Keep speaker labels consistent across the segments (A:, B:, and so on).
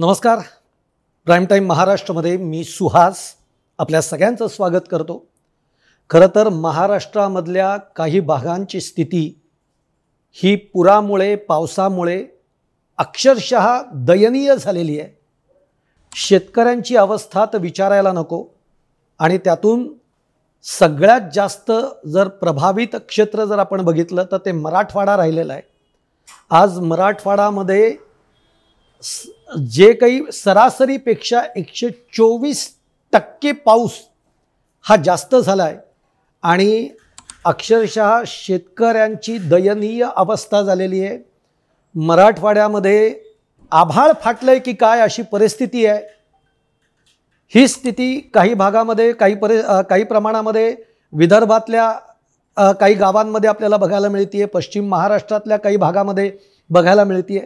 A: नमस्कार. Prime time महाराष्ट्रामध्ये मी सुहास आपल्या सगळ्यांचं स्वागत करतो. खरं तर महाराष्ट्रामधल्या काही भागांची स्थिती ही पुरामुळे पावसामुळे अक्षरशः दयनीय झालेली आहे. शेतकऱ्यांची अवस्था तर विचारायला नको आणि त्यातून सगळ्यात जास्त जर प्रभावित क्षेत्र जर आपण बघितलं तर ते मराठवाडा राहिलेलं आहे. आज मराठवाडामध्ये जे काही सरासरीपेक्षा 124% पाऊस हा जास्त झाला आहे आणि अक्षरशः शेतकऱ्यांची दयनीय अवस्था झालेली आहे. मराठवाड्यामध्ये आभाळ फाटलंय की काय अशी परिस्थिती आहे. ही स्थिती काही भागामध्ये काही प्रमाणामध्ये विदर्भातल्या काही गावांमध्ये आपल्याला बघायला मिळते, पश्चिम महाराष्ट्रातल्या काही भागामध्ये बघायला मिळते.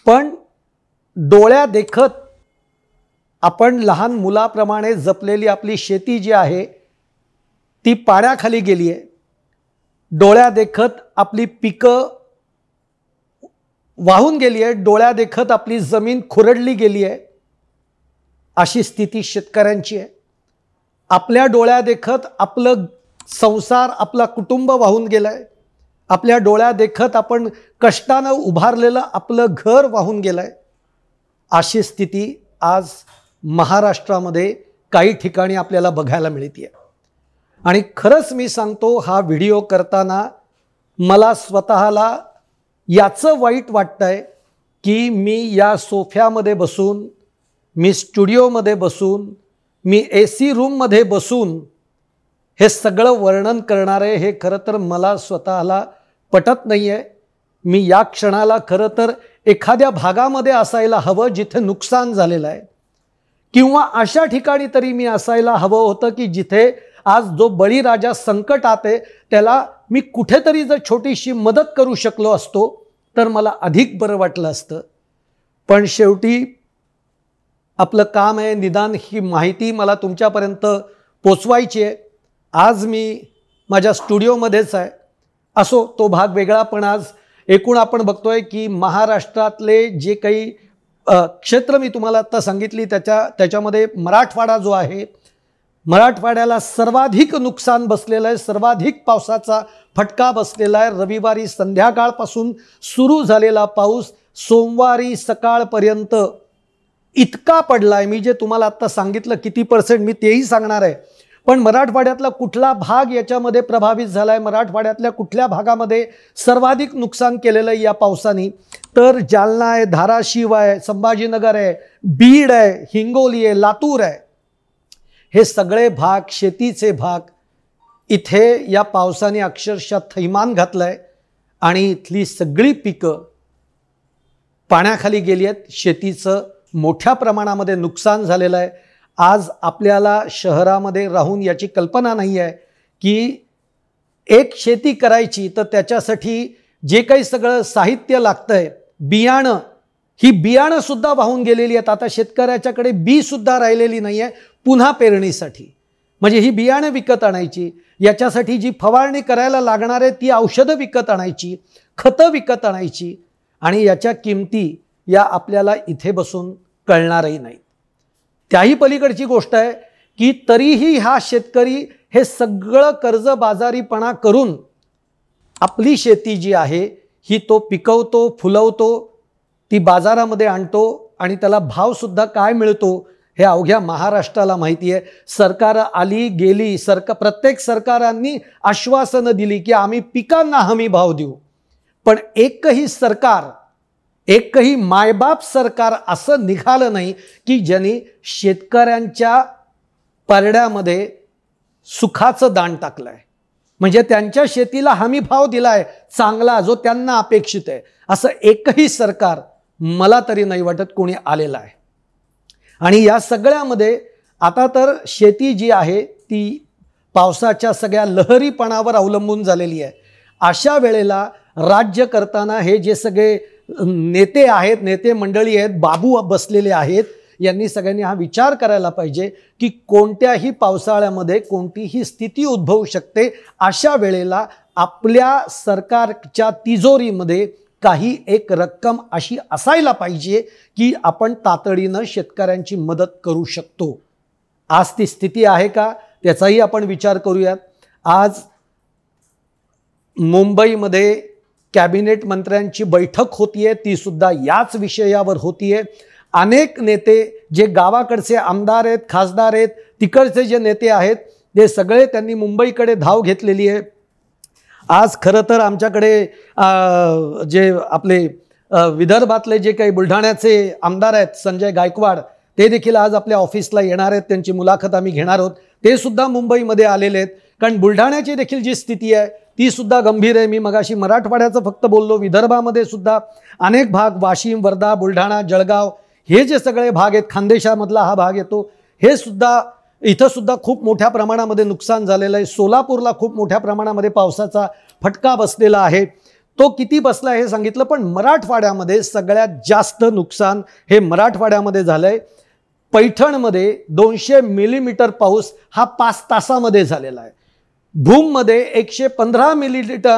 A: पण डोळ्या देखत आपण लहान मुलाप्रमाणे जपलेली आपली शेती जी आहे ती पाण्याखाली गेली आहे. डोळ्या देखत आपली पिकं वाहून गेली आहे. डोळ्या देखत आपली जमीन खुरडली गेली आहे. अशी स्थिती शेतकऱ्यांची आहे. आपल्या डोळ्या देखत आपलं संसार, आपला कुटुंब वाहून गेलं आहे. आपल्या डोळ्या देखत आपण कष्टानं उभारलेलं आपलं घर वाहून गेलं आहे. अशी स्थिती आज महाराष्ट्रामध्ये काही ठिकाणी आपल्याला बघायला मिळते. आणि खरंच मी सांगतो, हा व्हिडिओ करताना मला स्वतःला याचं वाईट वाटतंय की मी या सोफ्यामध्ये बसून, मी स्टुडिओमध्ये बसून, मी AC रूममध्ये बसून हे सगळं वर्णन करणार आहे. हे खरं तर मला स्वतःला पटत नाही आहे. मी या क्षणाला खरं तर एखाद्या भागामध्ये असायला हवं जिथे नुकसान झालेलं आहे, किंवा अशा ठिकाणी तरी मी असायला हवं होतं की जिथे आज जो बळीराजा संकटात आहे त्याला मी कुठेतरी जर छोटीशी मदत करू शकलो असतो तर मला अधिक बरं वाटलं असतं. पण शेवटी आपलं काम आहे, निदान ही माहिती मला तुमच्यापर्यंत पोचवायची आहे. आज मी माझ्या स्टुडिओमध्येच आहे. असो, तो भाग वेगळा. पण आज एकूण आपण बघतोय की महाराष्ट्रातले जे काही क्षेत्र मी तुम्हाला आत्ता सांगितली त्याच्यामध्ये मराठवाडा जो आहे, मराठवाड्याला सर्वाधिक नुकसान बसलेलं आहे. सर्वाधिक पावसाचा फटका बसलेला आहे. रविवारी संध्याकाळपासून सुरू झालेला पाऊस सोमवारी सकाळपर्यंत इतका पडला आहे. मी जे तुम्हाला आत्ता सांगितलं किती % मी तेही सांगणार आहे. पण मराठवाड्यातला कुठला भाग याच्यामध्ये प्रभावित झाला आहे, मराठवाड्यातल्या कुठल्या भागामध्ये सर्वाधिक नुकसान केलेलं आहे या पावसाने, तर जालना आहे, धाराशिव आहे, संभाजीनगर आहे, बीड आहे, हिंगोली आहे, लातूर आहे. हे सगळे भाग, शेतीचे भाग, इथे या पावसाने अक्षरशः थैमान घातलं आहे आणि इथली सगळी पिकं पाण्याखाली गेली आहेत. शेतीचं मोठ्या प्रमाणामध्ये नुकसान झालेलं आहे. आज आपल्याला शहरामध्ये राहून याची कल्पना नाही आहे की एक शेती करायची तर त्याच्यासाठी जे काही सगळं साहित्य लागतंय, बियाणं, ही बियाणंसुद्धा वाहून गेलेली आहेत. आता शेतकऱ्याच्याकडे बीसुद्धा राहिलेली नाही आहे पुन्हा पेरणीसाठी. म्हणजे ही बियाणं विकत आणायची, याच्यासाठी जी फवारणी करायला लागणार आहे ती औषधं विकत आणायची, खतं विकत आणायची, आणि याच्या किमती या आपल्याला इथे बसून कळणारही नाही. त्याही पलीकडची गोष्ट आहे की तरीही हा शेतकरी हे सगळं कर्जबाजारीपणा करून आपली शेती जी आहे ही तो पिकवतो, फुलवतो, ती बाजारामध्ये आणतो आणि त्याला भावसुद्धा काय मिळतो हे अवघ्या महाराष्ट्राला माहिती आहे. सरकार आली गेली, प्रत्येक सरकारांनी आश्वासनं दिली की आम्ही पिकांना हमी भाव देऊ. पण एकही मायबाप सरकार असं निघालं नाही की ज्यांनी शेतकऱ्यांच्या परड्यामध्ये सुखाचं दान टाकलं आहे. म्हणजे त्यांच्या शेतीला हमी भाव दिला आहे चांगला, जो त्यांना अपेक्षित आहे. असं एकही सरकार मला तरी नाही वाटत कोणी आलेलं आहे. आणि या सगळ्यामध्ये आता तर शेती जी आहे ती पावसाच्या सगळ्या लहरीपणावर अवलंबून झालेली आहे. अशा वेळेला राज्य करताना हे जे सगळे नेते आहेत, नेते मंडळी आहेत, बाबू बसलेले आहेत, यांनी सगळ्यांनी हा विचार करायला पाहिजे की कोणत्याही पावसाळ्यामध्ये कोणतीही स्थिती उद्भवू शकते. अशा वेळेला आपल्या सरकारच्या तिजोरीमध्ये काही एक रक्कम अशी असायला पाहिजे की आपण तातडीनं शेतकऱ्यांची मदत करू शकतो. आज ती स्थिती आहे का त्याचाही आपण विचार करूयात. आज मुंबईमध्ये कॅबिनेट मंत्र्यांची बैठक होतीये, ती सुद्धा याच विषयावर होतीये. अनेक नेते जे गावाकडचे आमदार आहेत, खासदार आहेत, तिकडचे जे नेते आहेत ते सगळे त्यांनी मुंबईकडे धाव घेतलेली आहे. आज खरं तर आमच्याकडे जे आपले विदर्भातले जे काही बुलढाण्याचे आमदार आहेत संजय गायकवाड, ते देखील आज आपल्या ऑफिसला येणार आहेत. त्यांची मुलाखत आम्ही घेणार आहोत. ते सुद्धा मुंबईमध्ये आलेले आहेत. कारण बुलढाण्याची देखील जी स्थिती आहे ती सुद्धा गंभीर आहे. मी मगाशी मराठवाड्याचं फक्त बोललो, विदर्भामध्ये सुद्धा अनेक भाग, वाशिम, वर्धा, बुलढाणा, जळगाव, हे जे सगळे भाग आहेत, खानदेशामधला हा भाग येतो, हे सुद्धा इथं सुद्धा खूप मोठ्या प्रमाणामध्ये नुकसान झालेलं आहे. सोलापूरला खूप मोठ्या प्रमाणामध्ये पावसाचा फटका बसलेला आहे. तो किती बसला हे सांगितलं, पण मराठवाड्यामध्ये सगळ्यात जास्त नुकसान हे मराठवाड्यामध्ये झालंय. पैठणमध्ये 200 मिलीमीटर पाऊस हा 5 तासामध्ये झालेला आहे. भूममध्ये 115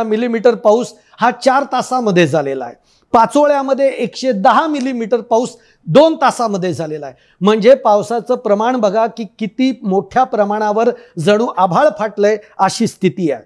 A: मिलीमीटर पाऊस हा 4 तासामध्ये झालेला आहे. पाचोळ्यामध्ये 110 मिलीमीटर पाऊस 2 तासामध्ये झालेला आहे. म्हणजे पावसाचं प्रमाण बघा की किती मोठ्या प्रमाणावर जणू आभाळ फाटलंय अशी स्थिती आहे.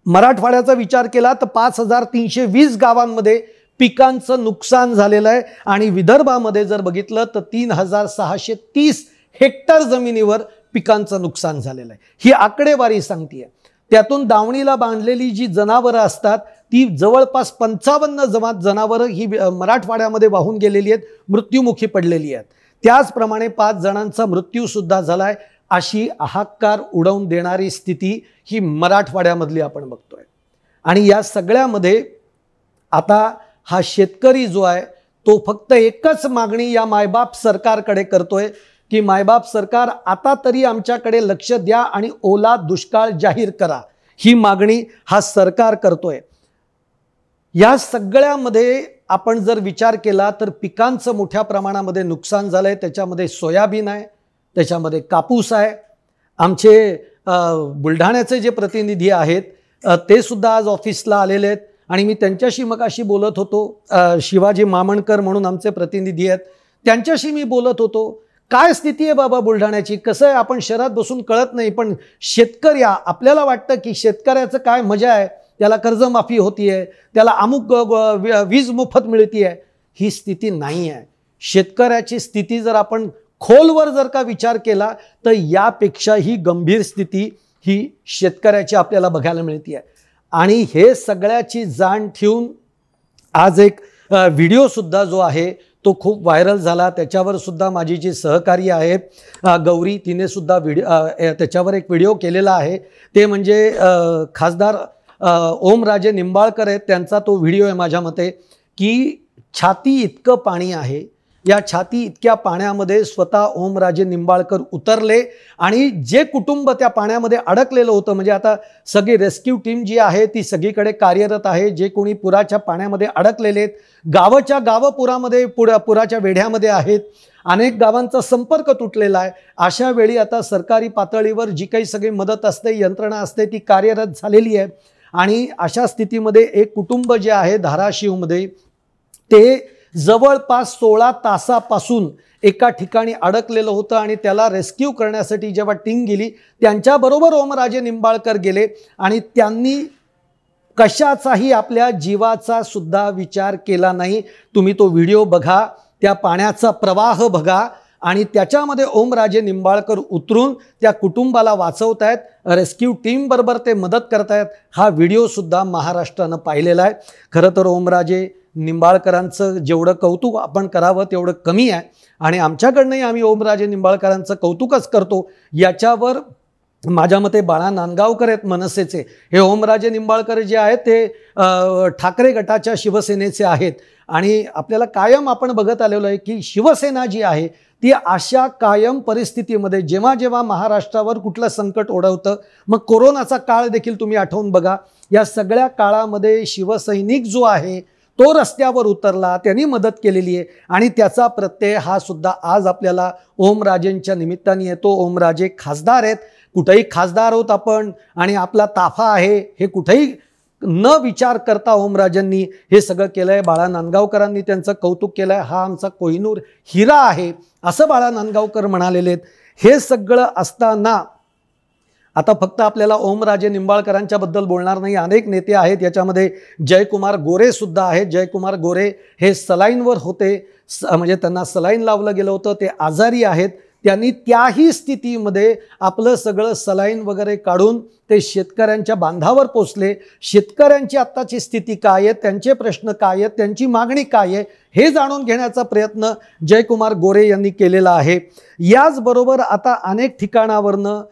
A: मराठवाड्याचा विचार केला तर 5320 गावांमध्ये पिकांचं नुकसान झालेलं आहे. आणि विदर्भामध्ये जर बघितलं तर 3630 हेक्टर जमिनीवर पिकांचं नुकसान झालेलं आहे. ही आकडेवारी सांगतेय. त्यातून दावणीला बांधलेली जी जनावरं असतात ती जवळपास 55 जनावरं ही मराठवाड्यामध्ये वाहून गेलेली आहेत, मृत्युमुखी पडलेली आहेत. त्याचप्रमाणे 5 जणांचा मृत्यूसुद्धा झाला आहे. अशी हाहाकार उडवून देणारी स्थिती ही मराठवाड्यामधली आपण बघतोय. आणि या सगळ्यामध्ये आता हा शेतकरी जो आहे तो फक्त एकच मागणी या मायबाप सरकारकडे करतोय की मायबाप सरकार आता तरी आमच्याकडे लक्ष द्या आणि ओला दुष्काळ जाहीर करा, ही मागणी हा सरकार करतोय. या सगळ्यामध्ये आपण जर विचार केला तर पिकांचं मोठ्या प्रमाणामध्ये नुकसान झालंय. त्याच्यामध्ये सोयाबीन आहे, त्याच्यामध्ये कापूस आहे. आमचे बुलढाण्याचे जे प्रतिनिधी आहेत ते सुद्धा आज ऑफिसला आलेले आहेत आणि मी त्यांच्याशी मगाशी बोलत होतो. शिवाजी मामणकर म्हणून आमचे प्रतिनिधी आहेत, त्यांच्याशी मी बोलत होतो. काय स्थिती आहे बाबा बुलढाण्याची, कसं आहे, आपण शहरात बसून कळत नाही, पण शेतकरी आपल्याला वाटतं की शेतकऱ्याचं काय मजा आहे, त्याला कर्जमाफी होतीये, त्याला अमुक वीज मोफत मिळतीये. ही स्थिती नाही आहे. शेतकऱ्याची स्थिती जर आपण खोलवर जर का विचार केला तर यापेक्षाही गंभीर स्थिती ही शेतकऱ्याची आपल्याला बघायला मिळते. आणि हे सगळ्याची जाण ठेवून आज एक व्हिडिओ सुद्धा जो आहे तो खूप व्हायरल झाला. त्याच्यावर सुद्धा माझी जी सहकारी आहे गौरी, तिने सुद्धा त्याच्यावर एक व्हिडिओ केलेला आहे. ते म्हणजे खासदार ओमराजे निंबाळकर आहेत, त्यांचा तो व्हिडिओ आहे माझ्या मते, की छाती इतकं पाणी आहे. या छाती इतक्या पाण्यामध्ये स्वतः ओमराजे निंबाळकर उतरले आणि जे कुटुंब त्या पाण्यामध्ये अडकलेलं होतं, म्हणजे आता सगळी रेस्क्यू टीम जी आहे ती सगळीकडे कार्यरत आहे. जे कोणी पुराच्या पाण्यामध्ये अडकलेले आहेत, गावच्या गावं पुराच्या वेढ्यामध्ये आहेत, अनेक गावांचा संपर्क तुटलेला आहे. अशा वेळी आता सरकारी पातळीवर जी काही सगळी मदत असते, यंत्रणा असते, ती कार्यरत झालेली आहे. आणि अशा स्थितीमध्ये एक कुटुंब जे आहे धाराशिवमध्ये, ते जवळपास 16 तासापासून एका ठिकाणी अडकलेलं होतं आणि त्याला रेस्क्यू करण्यासाठी जेव्हा टीम गेली त्यांच्याबरोबर ओमराजे निंबाळकर गेले आणि त्यांनी कशाचाही आपल्या जीवाचा सुद्धा विचार केला नाही. तुम्ही तो व्हिडिओ बघा, त्या पाण्याचा प्रवाह बघा आणि त्याच्यामध्ये ओमराजे निंबाळकर उतरून त्या कुटुंबाला वाचवतायत, रेस्क्यू टीम बरोबर ते मदत करतायत. हा व्हिडिओ सुद्धा महाराष्ट्रानं पाहिलेला आहे. खरं तर ओमराजे निंबाळकरांचं जेवढं कौतुक आपण करावं तेवढं कमी आहे आणि आमच्याकडनंही आम्ही ओमराजे निंबाळकरांचं कौतुकच करतो. याच्यावर माझ्या मते बाळा नांदगावकर आहेत मनसेचे, हे ओमराजे निंबाळकर जे आहेत ते ठाकरे गटाच्या शिवसेनेचे आहेत. आणि आपल्याला कायम आपण बघत आलेलो आहे की शिवसेना जी आहे ती अशा कायम परिस्थितीमध्ये जेव्हा जेव्हा महाराष्ट्रावर कुठलं संकट ओढवतं, मग कोरोनाचा काळ देखील तुम्ही आठवून बघा, या सगळ्या काळामध्ये शिवसैनिक जो आहे तो रस्त्यावर उतरला, त्यांनी मदत केलेली आहे आणि त्याचा प्रत्यय हा सुद्धा आज आपल्याला ओमराजेंच्या निमित्ताने येतो. ओमराजे खासदार आहेत, कुठेही खासदार आहोत आपण आणि आपला ताफा आहे हे कुठेही न विचार करता ओमराजेंनी हे सगळं केलंय. बाळा नांदगावकरांनी त्यांचं कौतुक केलंय. हा आमचा कोहिनूर हिरा आहे असं बाळा नांदगावकर म्हणालेले आहेत. हे सगळं असताना आता फक्त आपल्याला ओमराजे निंबाळकरांच्या बद्दल बोलणार नाही, अनेक नेते आहेत याच्यामध्ये. जयकुमार गोरे सुद्धा आहेत. जयकुमार गोरे हे सलाईनवर होते, म्हणजे त्यांना सलाईन लावलं गेलं होतं, ते आजारी आहेत. त्यांनी त्याही स्थितीमध्ये आपलं सगळं सलाईन वगैरे काढून ते शेतकऱ्यांच्या बांधावर पोचले. शेतकऱ्यांची आत्ताची स्थिती काय आहे, त्यांचे प्रश्न काय आहेत, त्यांची मागणी काय आहे हे जाणून घेण्याचा प्रयत्न जयकुमार गोरे यांनी केलेला आहे. याचबरोबर आता अनेक ठिकाणावरनं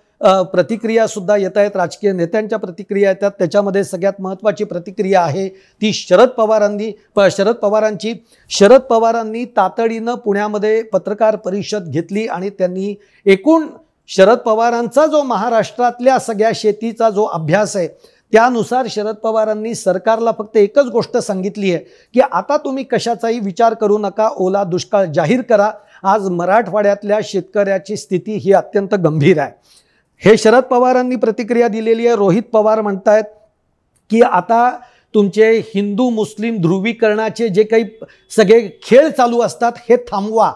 A: प्रतिक्रिया सुद्धा येत आहेत, राजकीय नेत्यांच्या प्रतिक्रिया येतात. त्याच्यामध्ये सगळ्यात महत्त्वाची प्रतिक्रिया आहे ती शरद पवारांची. शरद पवारांनी तातडीनं पुण्यामध्ये पत्रकार परिषद घेतली आणि त्यांनी एकूण शरद पवारांचा जो महाराष्ट्रातल्या सगळ्या शेतीचा जो अभ्यास आहे त्यानुसार शरद पवारांनी सरकारला फक्त एकच गोष्ट सांगितली आहे की आता तुम्ही कशाचाही विचार करू नका, ओला दुष्काळ जाहीर करा. आज मराठवाड्यातल्या शेतकऱ्याची स्थिती ही अत्यंत गंभीर आहे. हे शरद पवारांनी प्रतिक्रिया दिलेली आहे. रोहित पवार म्हणतायत की आता तुमचे हिंदू मुस्लिम ध्रुवीकरणाचे जे काही सगळे खेळ चालू असतात हे थांबवा.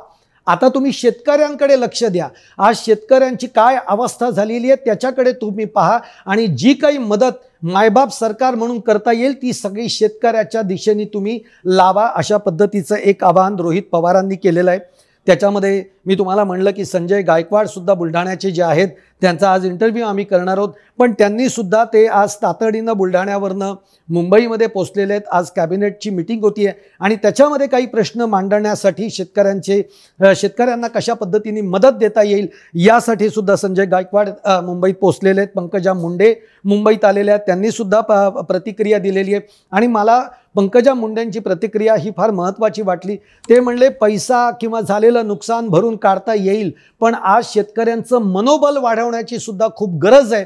A: आता तुम्ही शेतकऱ्यांकडे लक्ष द्या. आज शेतकऱ्यांची काय अवस्था झालेली आहे त्याच्याकडे तुम्ही पहा आणि जी काही मदत मायबाप सरकार म्हणून करता येईल ती सगळी शेतकऱ्याच्या दिशेने तुम्ही लावा, अशा पद्धतीचं एक आवाहन रोहित पवारांनी केलेलं आहे. त्याच्यामध्ये मी तुम्हाला म्हणलं की संजय गायकवाड सुद्धा बुलढाण्याचे जे आहेत त्यांचा आज इंटरव्ह्यू आम्ही करणार आहोत, पण त्यांनी सुद्धा ते आज तातडीनं बुलढाण्यावरनं मुंबईमध्ये पोचलेले आहेत. आज कॅबिनेटची मीटिंग होती आहे आणि त्याच्यामध्ये काही प्रश्न मांडण्यासाठी शेतकऱ्यांना कशा पद्धतीने मदत देता येईल यासाठी सुद्धा संजय गायकवाड मुंबईत पोचलेले आहेत. पंकजा मुंडे मुंबईत आलेल्या आहेत, त्यांनी सुद्धा प्रतिक्रिया दिलेली आहे आणि मला पंकजा मुंडेंची प्रतिक्रिया ही फार महत्त्वाची वाटली. ते म्हणले पैसा किंवा झालेलं नुकसान भरून काढता येईल, पण आज शेतकऱ्यांचं मनोबल वाढवण्याची सुद्धा खूप गरज आहे.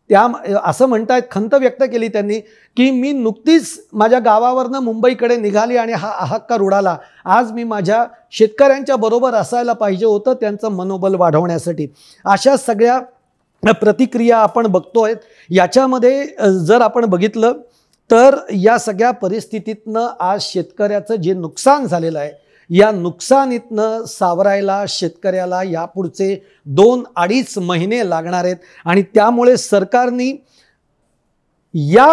A: त्या असं म्हणतायत, खंत व्यक्त केली त्यांनी की मी नुकतीच माझ्या गावावरनं मुंबईकडे निघाली आणि हा हाहाकार उडाला. आज मी माझ्या शेतकऱ्यांच्या बरोबर असायला पाहिजे होतं त्यांचं मनोबल वाढवण्यासाठी. अशा सगळ्या प्रतिक्रिया आपण बघतोय. याच्यामध्ये जर आपण बघितलं तर या सगळ्या परिस्थितीतनं आज शेतकऱ्याचं जे नुकसान झालेलं आहे या नुकसानीतनं सावरायला शेतकऱ्याला यापुढचे 2-2.5 महिने लागणार आहेत आणि त्यामुळे सरकारने या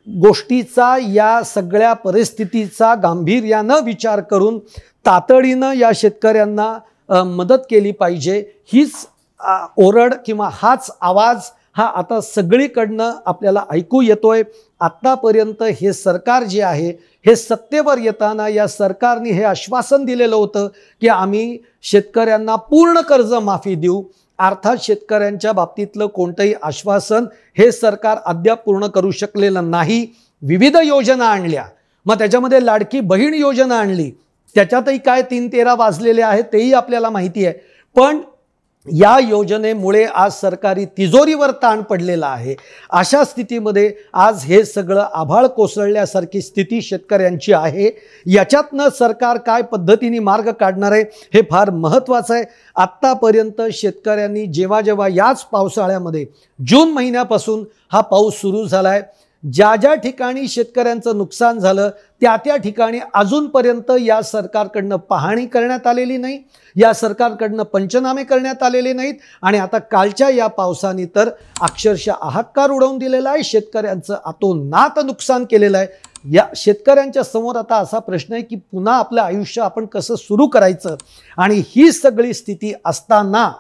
A: गोष्टीचा, या सगळ्या परिस्थितीचा गांभीर्यानं विचार करून तातडीनं या शेतकऱ्यांना मदत केली पाहिजे. हीच ओरड किंवा हाच आवाज हा आता सगळीकडनं आपल्याला ऐकू येतोय. आत्तापर्यंत हे सरकार जे आहे हे सत्तेवर येताना या सरकारने हे आश्वासन दिलेलं होतं की आम्ही शेतकऱ्यांना पूर्ण कर्जमाफी देऊ. अर्थात शेतकऱ्यांच्या बाबतीतलं कोणतंही आश्वासन हे सरकार अद्याप पूर्ण करू शकलेलं नाही. विविध योजना आणल्या, मग त्याच्यामध्ये लाडकी बहीण योजना आणली, त्याच्यातही काय 3-13 वाजलेले आहेत तेही आपल्याला माहिती आहे. पण या योजनेमुळे आज सरकारी तिजोरीवर ताण पडलेला आहे. अशा स्थितीमध्ये आज हे सगळं आभाळ कोसळल्यासारखी स्थिती शेतकऱ्यांची आहे. याच्यातनं सरकार काय पद्धतीने मार्ग काढणार आहे हे फार महत्त्वाचं आहे. आत्तापर्यंत शेतकऱ्यांनी जेव्हा याच पावसाळ्यामध्ये जून महिन्यापासून हा पाऊस सुरू झाला आहे, ज्या ठिकाणी शेतकऱ्यांचं नुकसान झालं त्या ठिकाणी अजूनपर्यंत या सरकारकडनं पाहणी करण्यात आलेली नाही, या सरकारकडनं पंचनामे करण्यात आलेले नाहीत आणि आता कालच्या या पावसाने तर अक्षरशः हाहाकार उडवून दिलेला आहे. शेतकऱ्यांचं अतोनात नुकसान केलेलं आहे. या शेतकऱ्यांच्या समोर आता असा प्रश्न आहे की पुन्हा आपलं आयुष्य आपण कसं सुरू करायचं आणि ही सगळी स्थिती असताना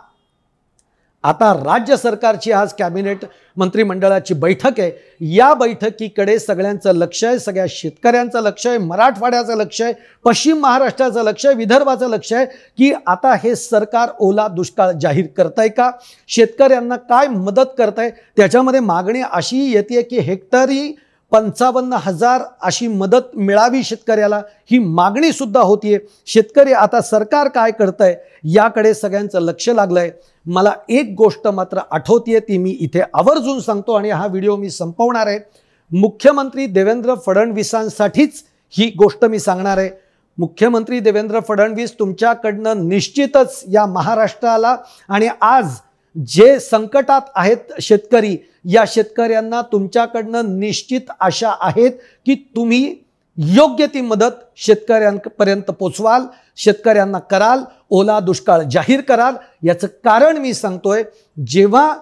A: आता राज्य सरकारची आज कॅबिनेट मंत्रिमंडळाची बैठक आहे. या बैठकीकडे सगळ्यांचं लक्ष आहे, सगळ्या शेतकऱ्यांचं लक्ष आहे, मराठवाड्याचं लक्ष आहे, पश्चिम महाराष्ट्राचं लक्ष आहे, विदर्भाचं लक्ष आहे की आता हे सरकार ओला दुष्काळ जाहीर करताय का, शेतकऱ्यांना काय मदत करताय. त्याच्यामध्ये मागणी अशी येते की हेक्टरी 55,000 अशी मदत मिळावी शेतकऱ्याला, ही मागणी सुद्धा होतीये. शेतकरी आता सरकार काय करतंय याकडे सगळ्यांचं लक्ष लागलंय. मला एक गोष्ट मात्र आठवतीये, ती मी इथे आवर्जून सांगतो आणि हा व्हिडिओ मी संपवणार आहे. मुख्यमंत्री देवेंद्र फडणवीसांसाठीच ही गोष्ट मी सांगणार आहे. मुख्यमंत्री देवेंद्र फडणवीस तुमच्याकडनं निश्चितच या महाराष्ट्राला आणि आज जे संकटात आहेत शेतकरी, या शेतकऱ्यांना तुमच्याकडनं निश्चित आशा आहेत की तुम्ही योग्य ती मदत शेतकऱ्यांपर्यंत पोचवाल, शेतकऱ्यांना कराल, ओला दुष्काळ जाहीर कराल. याचं कारण मी सांगतोय, जेव्हा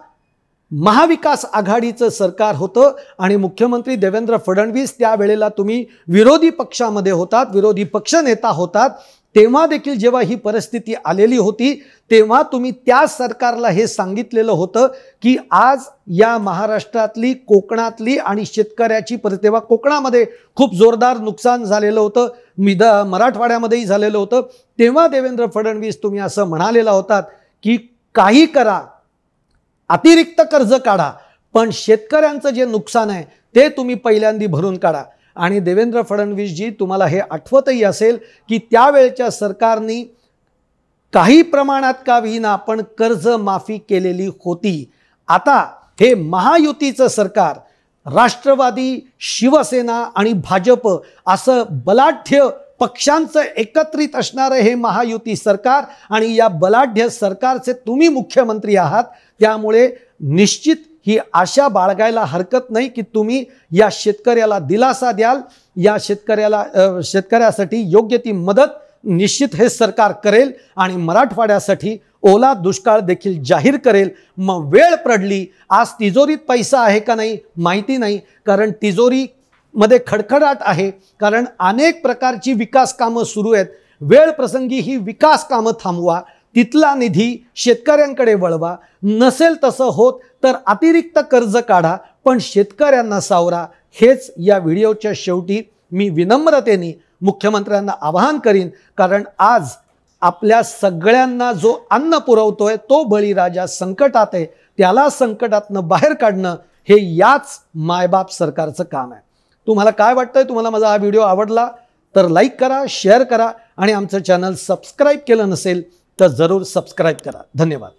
A: महाविकास आघाडीचं सरकार होतं आणि मुख्यमंत्री देवेंद्र फडणवीस त्यावेळेला तुम्ही विरोधी पक्षामध्ये होतात, विरोधी पक्षनेता होतात, तेव्हा देखील जेव्हा ही परिस्थिती आलेली होती तेव्हा तुम्ही त्या सरकारला हे सांगितलेलं होतं की आज या महाराष्ट्रातली, कोकणातली आणि शेतकऱ्याची तेव्हा कोकणामध्ये खूप जोरदार नुकसान झालेलं होतं, मराठवाड्यामध्येही झालेलं होतं. तेव्हा देवेंद्र फडणवीस तुम्ही असं म्हणालेला होतात की काही करा, अतिरिक्त कर्ज काढा, पण शेतकऱ्यांचं जे नुकसान आहे ते तुम्ही पहिल्यांदा भरून काढा. आणि देवेंद्र फडणवीसजी, तुम्हाला हे आठवतही असेल की त्यावेळच्या सरकारने काही प्रमाणात का होईना पण कर्ज माफी केलेली होती. आता हे महायुतीचं सरकार, राष्ट्रवादी, शिवसेना आणि भाजप असं बलाढ्य पक्षांचं एकत्रित असणारं हे महायुती सरकार, आणि या बलाढ्य सरकारचे तुम्ही मुख्यमंत्री आहात. त्यामुळे निश्चित ही आशा बाळगायला हरकत नाही की तुम्ही या शेतकऱ्याला दिलासा द्याल, या शेतकऱ्यासाठी योग्य ती मदत निश्चित हे सरकार करेल आणि मराठवाड्यासाठी ओला दुष्काळ देखील जाहीर करेल. मग वेळ पडली, आज तिजोरीत पैसा आहे का नाही माहिती नाही, कारण तिजोरीमध्ये खडखडाट आहे, कारण अनेक प्रकारची विकास कामं सुरू आहेत. वेळ प्रसंगी ही विकास कामं थांबवा, तिथला निधी शेतकऱ्यांकडे वळवा, नसेल तसं होत तर अतिरिक्त कर्ज काढा, पण शेतकऱ्यांना सावरा. हेच या व्हिडिओच्या शेवटी मी विनम्रतेने मुख्यमंत्र्यांना आवाहन करीन, कारण आज आपल्या सगळ्यांना जो अन्न पुरवतोय तो बळीराजा संकटात आहे. त्याला संकटातनं बाहेर काढणं हे याच मायबाप सरकारचं काम आहे. तुम्हाला काय वाटतंय? तुम्हाला माझा हा व्हिडिओ आवडला तर लाईक करा, शेअर करा आणि आमचं चॅनल सबस्क्राईब केलं नसेल तर जरूर सबस्क्राईब करा. धन्यवाद.